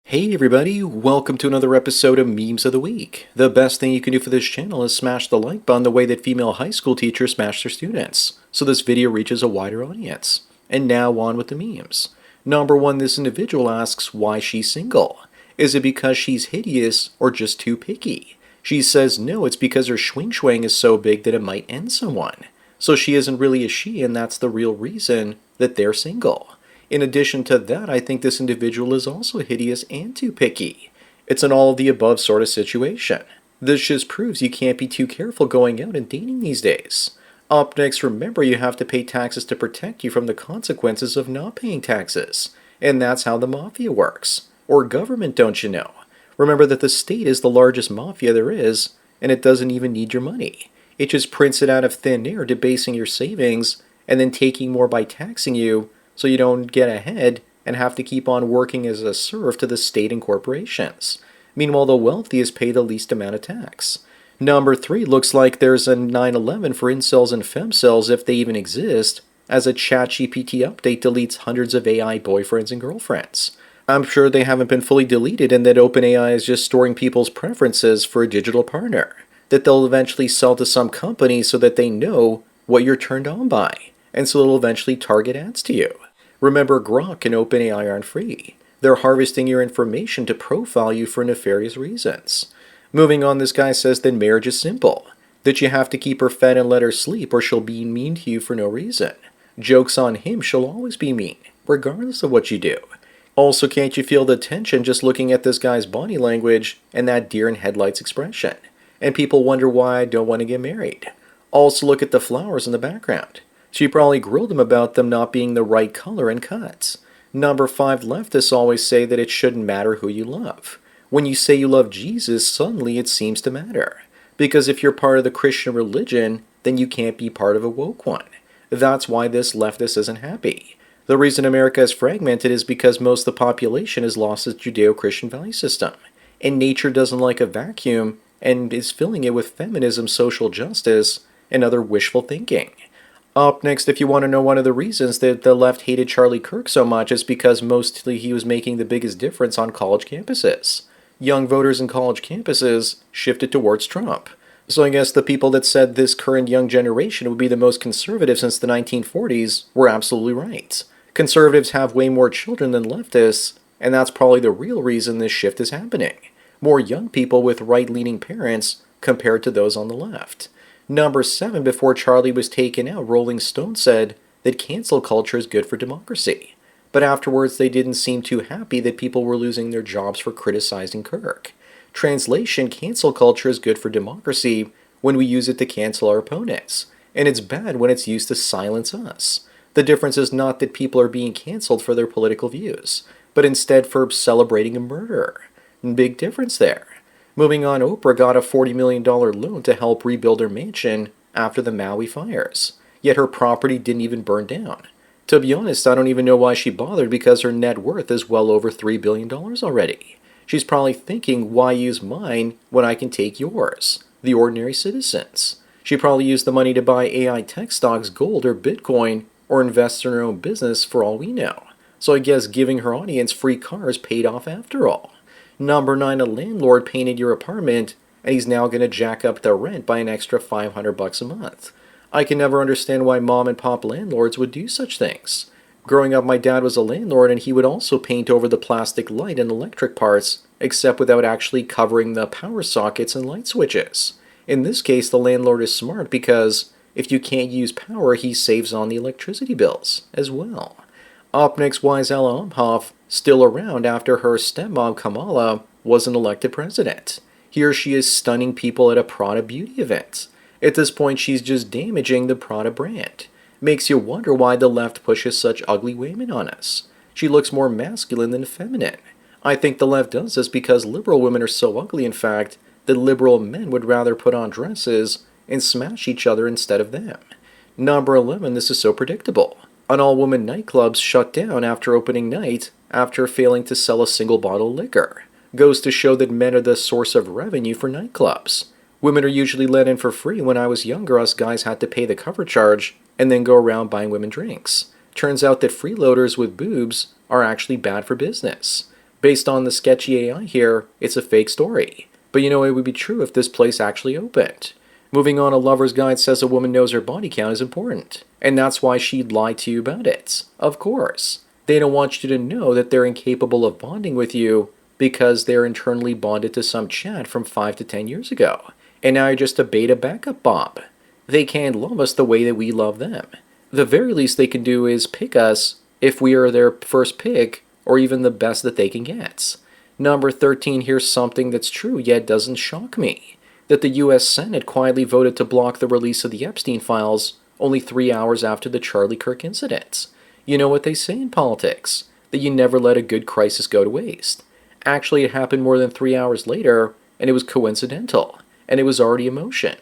Hey everybody, welcome to another episode of Memes of the Week. The best thing you can do for this channel is smash the like button the way that female high school teachers smash their students, so this video reaches a wider audience. And now on with the memes. Number 1, this individual asks why she's single. Is it because she's hideous or just too picky? She says no, it's because her schwing is so big that it might end someone. So she isn't really a she, and that's the real reason that they're single. In addition to that, I think this individual is also hideous and too picky. It's an all of the above sort of situation. This just proves you can't be too careful going out and dating these days. Up next, remember you have to pay taxes to protect you from the consequences of not paying taxes. And that's how the mafia works. Or government, don't you know? Remember that the state is the largest mafia there is, and it doesn't even need your money. It just prints it out of thin air, debasing your savings, and then taking more by taxing you, so you don't get ahead and have to keep on working as a serf to the state and corporations. Meanwhile, the wealthiest pay the least amount of tax. Number 3, looks like there's a 9/11 for incels and femcels, if they even exist, as a ChatGPT update deletes hundreds of AI boyfriends and girlfriends. I'm sure they haven't been fully deleted and that OpenAI is just storing people's preferences for a digital partner that they'll eventually sell to some company so that they know what you're turned on by, and so they'll eventually target ads to you. Remember, Grok and OpenAI aren't free. They're harvesting your information to profile you for nefarious reasons. Moving on, this guy says that marriage is simple, that you have to keep her fed and let her sleep or she'll be mean to you for no reason. Joke's on him, she'll always be mean, regardless of what you do. Also, can't you feel the tension just looking at this guy's body language and that deer in headlights expression? And people wonder why I don't want to get married. Also, look at the flowers in the background. She probably grilled him about them not being the right color and cuts. Number 5, leftists always say that it shouldn't matter who you love. When you say you love Jesus, suddenly it seems to matter. Because if you're part of the Christian religion, then you can't be part of a woke one. That's why this leftist isn't happy. The reason America is fragmented is because most of the population has lost its Judeo-Christian value system. And nature doesn't like a vacuum and is filling it with feminism, social justice, and other wishful thinking. Up next, if you want to know one of the reasons that the left hated Charlie Kirk so much, is because mostly he was making the biggest difference on college campuses. Young voters in college campuses shifted towards Trump. So I guess the people that said this current young generation would be the most conservative since the 1940s were absolutely right. Conservatives have way more children than leftists, and that's probably the real reason this shift is happening. More young people with right-leaning parents compared to those on the left. Number 7, before Charlie was taken out, Rolling Stone said that cancel culture is good for democracy. But afterwards, they didn't seem too happy that people were losing their jobs for criticizing Kirk. Translation, cancel culture is good for democracy when we use it to cancel our opponents, and it's bad when it's used to silence us. The difference is not that people are being canceled for their political views, but instead for celebrating a murderer. Big difference there. Moving on, Oprah got a $40 million loan to help rebuild her mansion after the Maui fires. Yet her property didn't even burn down. To be honest, I don't even know why she bothered, because her net worth is well over $3 billion already. She's probably thinking, why use mine when I can take yours, the ordinary citizens? She probably used the money to buy AI tech stocks, gold, or Bitcoin, or invest in her own business for all we know. So I guess giving her audience free cars paid off after all. Number 9, a landlord painted your apartment, and he's now going to jack up the rent by an extra $500 a month. I can never understand why mom and pop landlords would do such things. Growing up, my dad was a landlord, and he would also paint over the plastic light and electric parts, except without actually covering the power sockets and light switches. In this case, the landlord is smart because if you can't use power, he saves on the electricity bills as well. Up next, why is Ella Umhoff still around after her stepmom Kamala wasn't elected president? Here she is stunning people at a Prada beauty event. At this point, she's just damaging the Prada brand. Makes you wonder why the left pushes such ugly women on us. She looks more masculine than feminine. I think the left does this because liberal women are so ugly, in fact, that liberal men would rather put on dresses and smash each other instead of them. Number 11, this is so predictable. An all-woman nightclubs shut down after opening night after failing to sell a single bottle of liquor. Goes to show that men are the source of revenue for nightclubs. Women are usually let in for free. When I was younger, us guys had to pay the cover charge and then go around buying women drinks. Turns out that freeloaders with boobs are actually bad for business. Based on the sketchy AI here, it's a fake story. But you know, it would be true if this place actually opened. Moving on, a lover's guide says a woman knows her body count is important, and that's why she'd lie to you about it. Of course. They don't want you to know that they're incapable of bonding with you because they're internally bonded to some chat from 5 to 10 years ago, and now you're just a beta backup Bob. They can't love us the way that we love them. The very least they can do is pick us if we are their first pick or even the best that they can get. Number 13, here's something that's true yet doesn't shock me. That the US Senate quietly voted to block the release of the Epstein files only 3 hours after the Charlie Kirk incident. You know what they say in politics, that you never let a good crisis go to waste. Actually, it happened more than 3 hours later, and it was coincidental, and it was already in motion.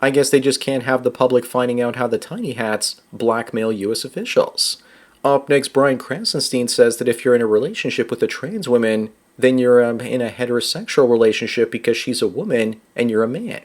I guess they just can't have the public finding out how the tiny hats blackmail US officials. Up next, Brian Krasenstein says that if you're in a relationship with a trans woman, then you're in a heterosexual relationship because she's a woman and you're a man.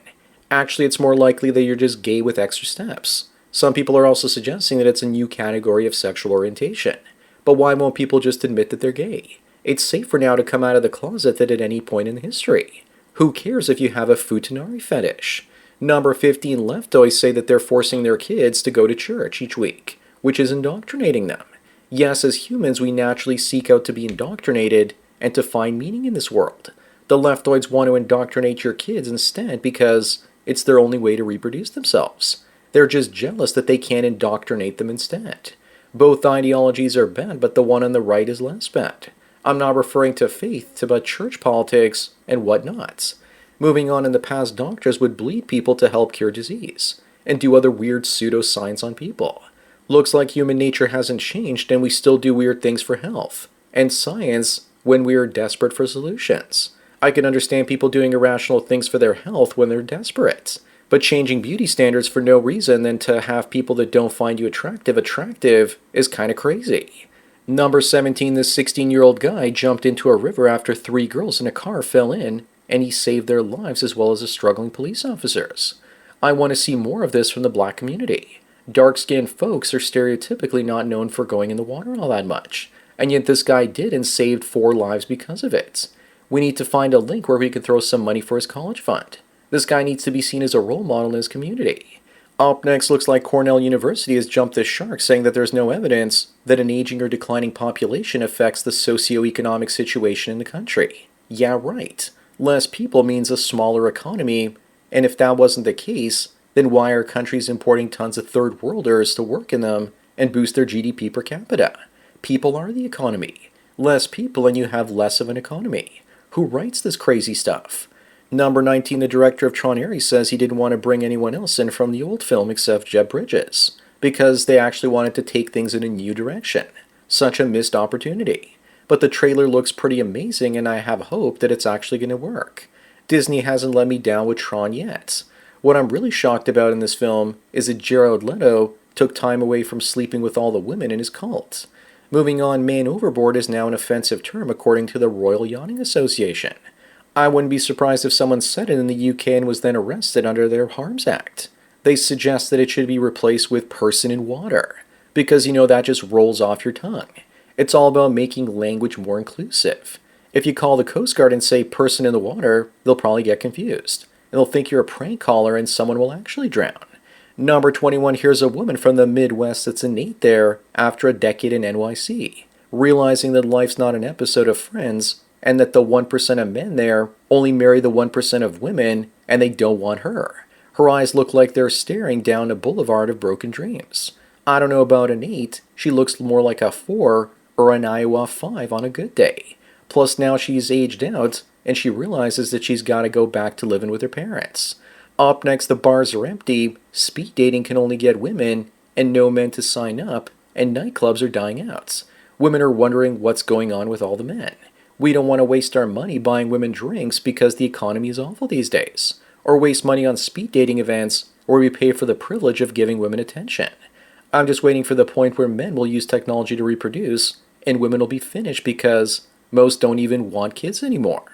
Actually, it's more likely that you're just gay with extra steps. Some people are also suggesting that it's a new category of sexual orientation. But why won't people just admit that they're gay? It's safer now to come out of the closet than at any point in history. Who cares if you have a futanari fetish? Number 15, leftoids say that they're forcing their kids to go to church each week, which is indoctrinating them. Yes, as humans, we naturally seek out to be indoctrinated and to find meaning in this world. The leftoids want to indoctrinate your kids instead because it's their only way to reproduce themselves. They're just jealous that they can't indoctrinate them instead. Both ideologies are bad, but the one on the right is less bad. I'm not referring to faith, but church politics and whatnots. Moving on, in the past, doctors would bleed people to help cure disease and do other weird pseudoscience on people. Looks like human nature hasn't changed and we still do weird things for health and science when we are desperate for solutions. I can understand people doing irrational things for their health when they're desperate, but changing beauty standards for no reason than to have people that don't find you attractive is kind of crazy. Number 17, this 16-year-old guy jumped into a river after 3 girls in a car fell in, and he saved their lives as well as the struggling police officers. I want to see more of this from the black community. Dark-skinned folks are stereotypically not known for going in the water all that much, and yet this guy did and saved 4 lives because of it. We need to find a link where we can throw some money for his college fund. This guy needs to be seen as a role model in his community. Up next, looks like Cornell University has jumped the shark, saying that there's no evidence that an aging or declining population affects the socioeconomic situation in the country. Yeah, right. Less people means a smaller economy, and if that wasn't the case, then why are countries importing tons of third worlders to work in them and boost their GDP per capita? People are the economy. Less people and you have less of an economy. Who writes this crazy stuff? Number 19, the director of Tron Ares says he didn't want to bring anyone else in from the old film except Jeb Bridges, because they actually wanted to take things in a new direction. Such a missed opportunity. But the trailer looks pretty amazing and I have hope that it's actually going to work. Disney hasn't let me down with Tron yet. What I'm really shocked about in this film is that Jared Leto took time away from sleeping with all the women in his cult. Moving on, man overboard is now an offensive term according to the Royal Yachting Association. I wouldn't be surprised if someone said it in the UK and was then arrested under their Harms Act. They suggest that it should be replaced with person in water, because that just rolls off your tongue. It's all about making language more inclusive. If you call the Coast Guard and say person in the water, they'll probably get confused. And they'll think you're a prank caller and someone will actually drown. Number 21, here's a woman from the Midwest that's innate there after a decade in NYC, realizing that life's not an episode of Friends and that the 1% of men there only marry the 1% of women and they don't want her. Her eyes look like they're staring down a boulevard of broken dreams. I don't know about an 8, she looks more like a 4 or an Iowa 5 on a good day. Plus now she's aged out and she realizes that she's got to go back to living with her parents. Up next, the bars are empty, speed dating can only get women, and no men to sign up, and nightclubs are dying out. Women are wondering what's going on with all the men. We don't want to waste our money buying women drinks because the economy is awful these days, or waste money on speed dating events where we pay for the privilege of giving women attention. I'm just waiting for the point where men will use technology to reproduce, and women will be finished because most don't even want kids anymore.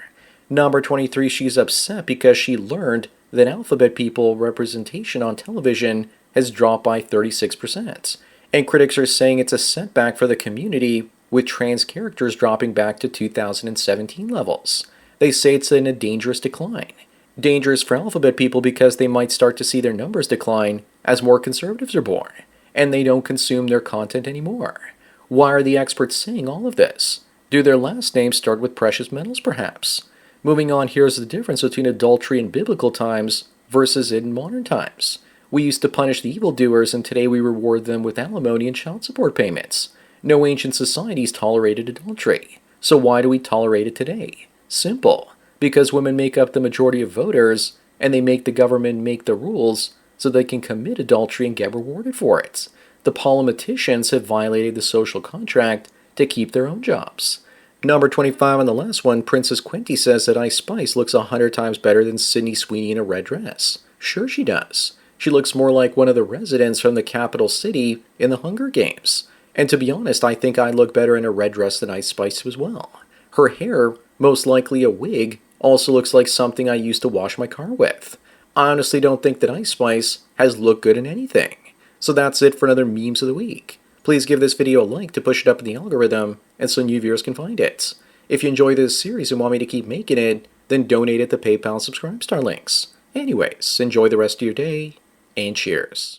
Number 23, she's upset because she learned that alphabet people representation on television has dropped by 36%. And critics are saying it's a setback for the community with trans characters dropping back to 2017 levels. They say it's in a dangerous decline. Dangerous for alphabet people because they might start to see their numbers decline as more conservatives are born, and they don't consume their content anymore. Why are the experts saying all of this? Do their last names start with precious metals, perhaps? Moving on, here's the difference between adultery in biblical times versus in modern times. We used to punish the evildoers, and today we reward them with alimony and child support payments. No ancient societies tolerated adultery. So why do we tolerate it today? Simple. Because women make up the majority of voters, and they make the government make the rules so they can commit adultery and get rewarded for it. The politicians have violated the social contract to keep their own jobs. Number 25 on the last one, Princess Quinty says that Ice Spice looks 100 times better than Sydney Sweeney in a red dress. Sure she does. She looks more like one of the residents from the capital city in the Hunger Games. And to be honest, I think I look better in a red dress than Ice Spice as well. Her hair, most likely a wig, also looks like something I used to wash my car with. I honestly don't think that Ice Spice has looked good in anything. So that's it for another Memes of the Week. Please give this video a like to push it up in the algorithm and so new viewers can find it. If you enjoy this series and want me to keep making it, then donate at the PayPal Subscribe Star links. Anyways, enjoy the rest of your day, and cheers.